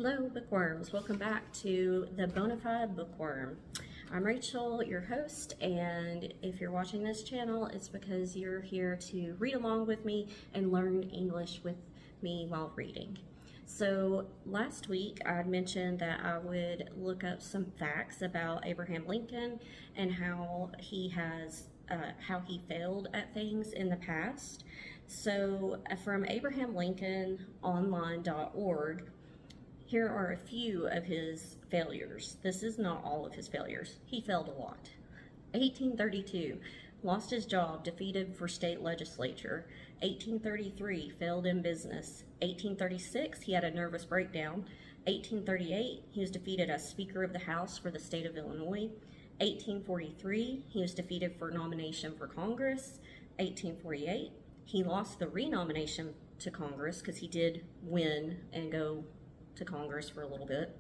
Hello, bookworms. Welcome back to the Bonafide Bookworm. I'm Rachel, your host, and if you're watching this channel, it's because you're here to read along with me and learn English with me while reading. So last week I mentioned that I would look up some facts about Abraham Lincoln and how he failed at things in the past. So from abrahamlincolnonline.org, here are a few of his failures. This is not all of his failures. He failed a lot. 1832, lost his job, defeated for state legislature. 1833, failed in business. 1836, he had a nervous breakdown. 1838, he was defeated as Speaker of the House for the state of Illinois. 1843, he was defeated for nomination for Congress. 1848, he lost the renomination to Congress because he did win and go to Congress for a little bit.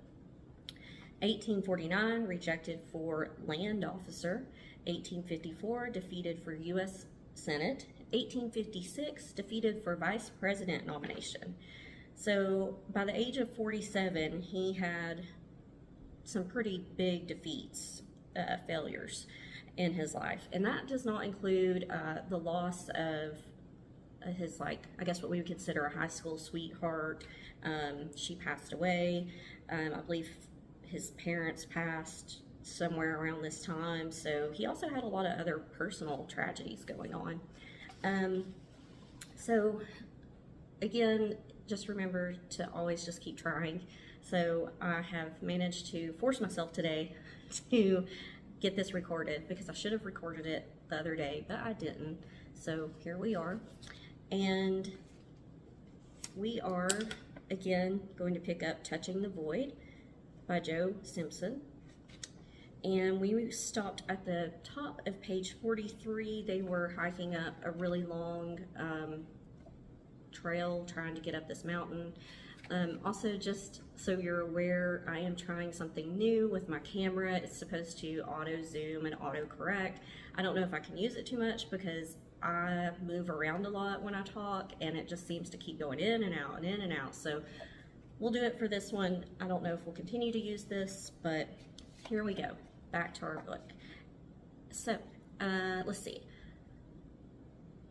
1849, rejected for land officer. 1854, defeated for U.S. Senate. 1856, defeated for vice president nomination. So by the age of 47, he had some pretty big defeats, failures in his life. And that does not include the loss of his, I guess what we would consider a high school sweetheart. She passed away. I believe his parents passed somewhere around this time. So he also had a lot of other personal tragedies going on. So again, just remember to always just keep trying. So I have managed to force myself today to get this recorded because I should have recorded it the other day, but I didn't. So here we are. And we are, again, going to pick up Touching the Void by Joe Simpson. And we stopped at the top of page 43. They were hiking up a really long trail trying to get up this mountain. Also, just so you're aware, I am trying something new with my camera. It's supposed to auto zoom and auto correct. I don't know if I can use it too much because I move around a lot when I talk and it just seems to keep going in and out and in and out. So we'll do it for this one. I don't know if we'll continue to use this, but here we go. Back to our book. So let's see.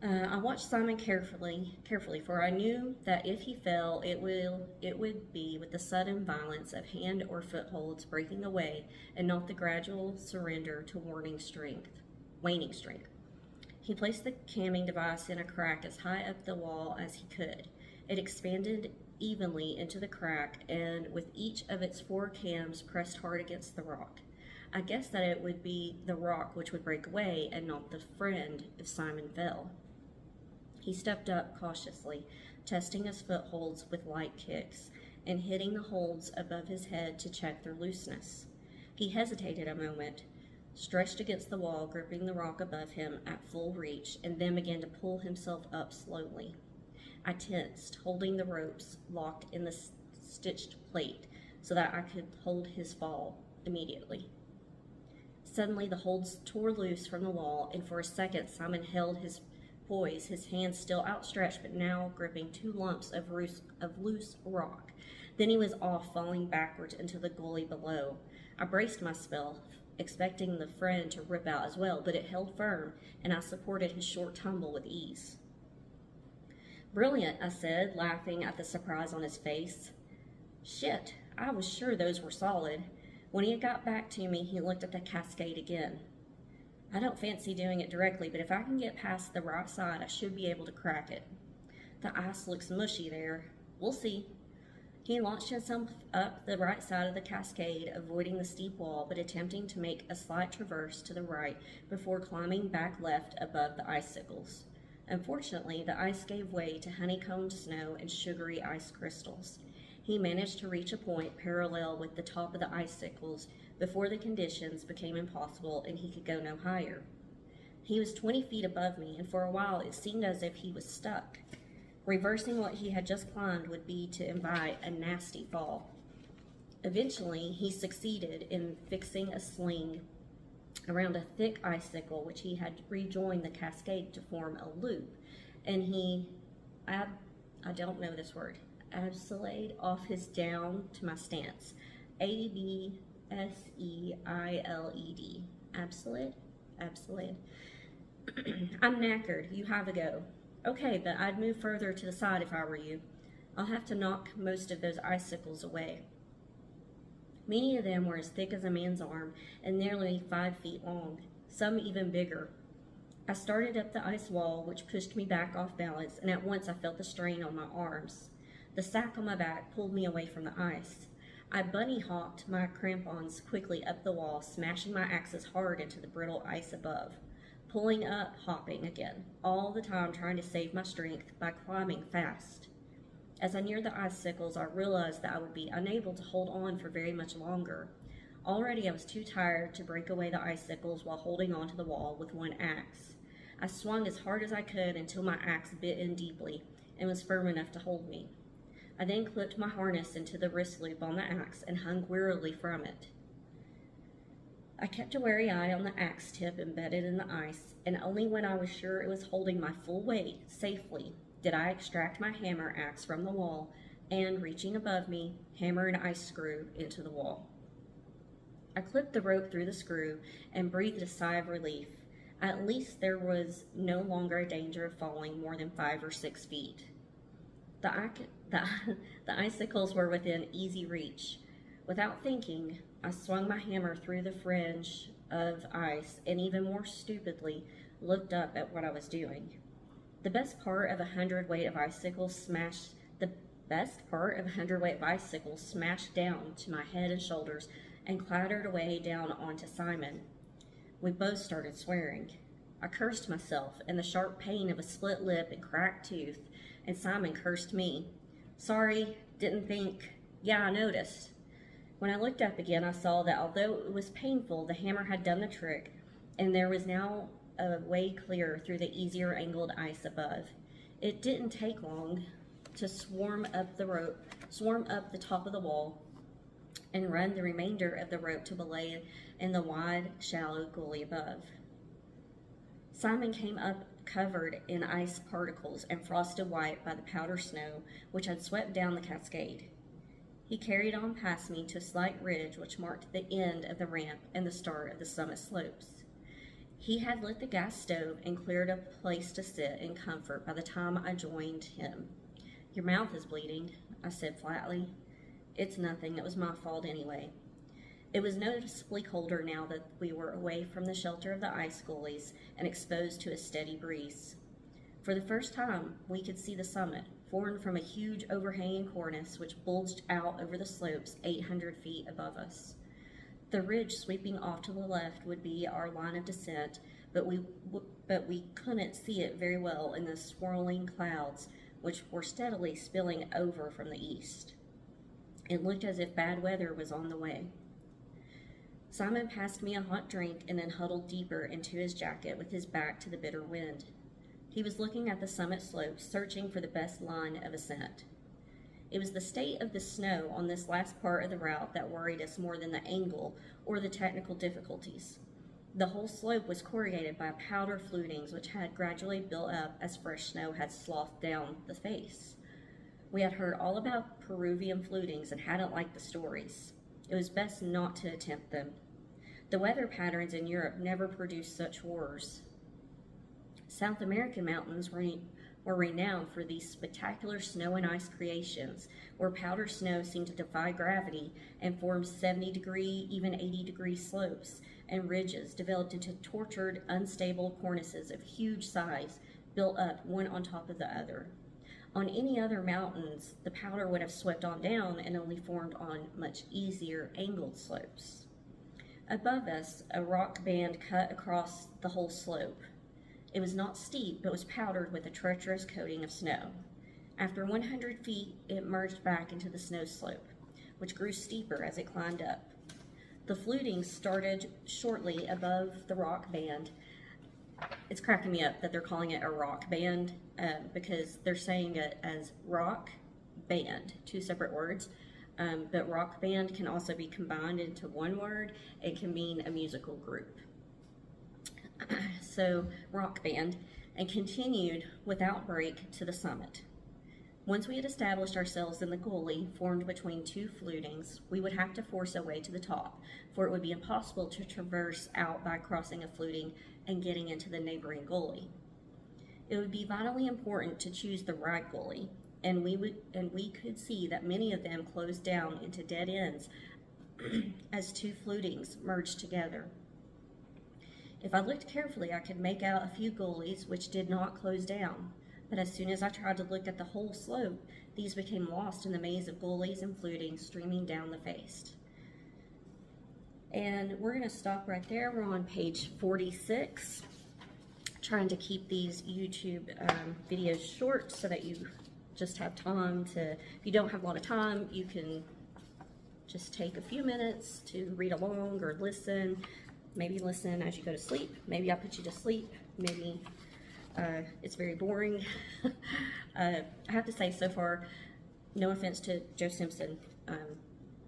I watched Simon carefully, for I knew that if he fell, it would be with the sudden violence of hand or footholds breaking away, and not the gradual surrender to waning strength. He placed the camming device in a crack as high up the wall as he could. It expanded evenly into the crack, and with each of its 4 cams pressed hard against the rock. I guessed that it would be the rock which would break away, and not the friend if Simon fell. He stepped up cautiously, testing his footholds with light kicks, and hitting the holds above his head to check their looseness. He hesitated a moment, stretched against the wall, gripping the rock above him at full reach, and then began to pull himself up slowly. I tensed, holding the ropes locked in the stitched plate so that I could hold his fall immediately. Suddenly the holds tore loose from the wall, and for a second Simon held his poise, his hands still outstretched but now gripping 2 lumps of loose rock. Then he was off, falling backwards into the gully below. I braced myself, expecting the friend to rip out as well, but it held firm, and I supported his short tumble with ease. "Brilliant," I said, laughing at the surprise on his face. "Shit, I was sure those were solid." When he had got back to me, he looked at the cascade again. "I don't fancy doing it directly, but if I can get past the right side, I should be able to crack it. The ice looks mushy there. We'll see." He launched himself up the right side of the cascade, avoiding the steep wall, but attempting to make a slight traverse to the right before climbing back left above the icicles. Unfortunately, the ice gave way to honeycombed snow and sugary ice crystals. He managed to reach a point parallel with the top of the icicles before the conditions became impossible and he could go no higher. He was 20 feet above me, and for a while it seemed as if he was stuck. Reversing what he had just climbed would be to invite a nasty fall. Eventually, he succeeded in fixing a sling around a thick icicle, which he had rejoined the cascade to form a loop. And I don't know this word, abseiled off his down to my stance. Abseiled. Abseiled? Abseiled. I'm knackered. You have a go. Okay, but I'd move further to the side if I were you. I'll have to knock most of those icicles away. Many of them were as thick as a man's arm and nearly 5 feet long, some even bigger. I started up the ice wall, which pushed me back off balance, and at once I felt the strain on my arms. The sack on my back pulled me away from the ice. I bunny-hopped my crampons quickly up the wall, smashing my axes hard into the brittle ice above. Pulling up, hopping again, all the time trying to save my strength by climbing fast. As I neared the icicles, I realized that I would be unable to hold on for very much longer. Already I was too tired to break away the icicles while holding onto the wall with one axe. I swung as hard as I could until my axe bit in deeply and was firm enough to hold me. I then clipped my harness into the wrist loop on the axe and hung wearily from it. I kept a wary eye on the axe tip embedded in the ice, and only when I was sure it was holding my full weight safely did I extract my hammer axe from the wall and, reaching above me, hammer an ice screw into the wall. I clipped the rope through the screw and breathed a sigh of relief. At least there was no longer a danger of falling more than 5 or 6 feet. The icicles were within easy reach. Without thinking, I swung my hammer through the fringe of ice and, even more stupidly, looked up at what I was doing. The best part of a hundredweight of icicles smashed down to my head and shoulders and clattered away down onto Simon. We both started swearing. I cursed myself and the sharp pain of a split lip and cracked tooth, and Simon cursed me. Sorry, didn't think. Yeah, I noticed. When I looked up again, I saw that although it was painful, the hammer had done the trick, and there was now a way clear through the easier angled ice above. It didn't take long to swarm up the top of the wall, and run the remainder of the rope to belay in the wide, shallow gully above. Simon came up covered in ice particles and frosted white by the powder snow which had swept down the cascade. He carried on past me to a slight ridge which marked the end of the ramp and the start of the summit slopes. He had lit the gas stove and cleared a place to sit in comfort by the time I joined him. Your mouth is bleeding, I said flatly. It's nothing, it was my fault anyway. It was noticeably colder now that we were away from the shelter of the ice gullies and exposed to a steady breeze. For the first time, we could see the summit, formed from a huge overhanging cornice which bulged out over the slopes 800 feet above us. The ridge sweeping off to the left would be our line of descent, but we couldn't see it very well in the swirling clouds which were steadily spilling over from the east. It looked as if bad weather was on the way. Simon passed me a hot drink and then huddled deeper into his jacket with his back to the bitter wind. He was looking at the summit slopes, searching for the best line of ascent. It was the state of the snow on this last part of the route that worried us more than the angle or the technical difficulties. The whole slope was corrugated by powder flutings which had gradually built up as fresh snow had sloughed down the face. We had heard all about Peruvian flutings and hadn't liked the stories. It was best not to attempt them. The weather patterns in Europe never produced such horrors. South American mountains were renowned for these spectacular snow and ice creations, where powder snow seemed to defy gravity and formed 70-degree, even 80-degree slopes, and ridges developed into tortured, unstable cornices of huge size, built up one on top of the other. On any other mountains, the powder would have swept on down and only formed on much easier angled slopes. Above us, a rock band cut across the whole slope. It was not steep, but was powdered with a treacherous coating of snow. After 100 feet, it merged back into the snow slope, which grew steeper as it climbed up. The fluting started shortly above the rock band. It's cracking me up that they're calling it a rock band because they're saying it as rock band, two separate words. But rock band can also be combined into one word. It can mean a musical group. So rock band, and continued without break to the summit. Once we had established ourselves in the gully formed between two flutings, we would have to force a way to the top, for it would be impossible to traverse out by crossing a fluting and getting into the neighboring gully. It would be vitally important to choose the right gully, and we could see that many of them closed down into dead ends as two flutings merged together. If I looked carefully, I could make out a few gullies which did not close down. But as soon as I tried to look at the whole slope, these became lost in the maze of gullies and flutings streaming down the face. And we're going to stop right there. We're on page 46, trying to keep these YouTube videos short so that you just have time to, if you don't have a lot of time, you can just take a few minutes to read along or listen. Maybe listen as you go to sleep. Maybe I put you to sleep. Maybe it's very boring. I have to say, so far, no offense to Joe Simpson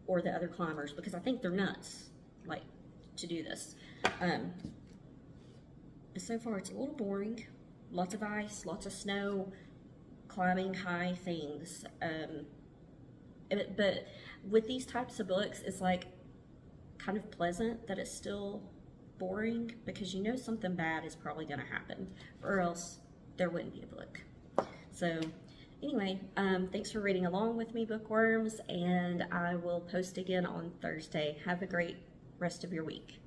or the other climbers, because I think they're nuts, like, to do this. But so far, it's a little boring. Lots of ice, lots of snow, climbing high things. But with these types of books, it's like kind of pleasant that it's still boring, because you know something bad is probably going to happen, or else there wouldn't be a book. So anyway, thanks for reading along with me, bookworms, and I will post again on Thursday. Have a great rest of your week.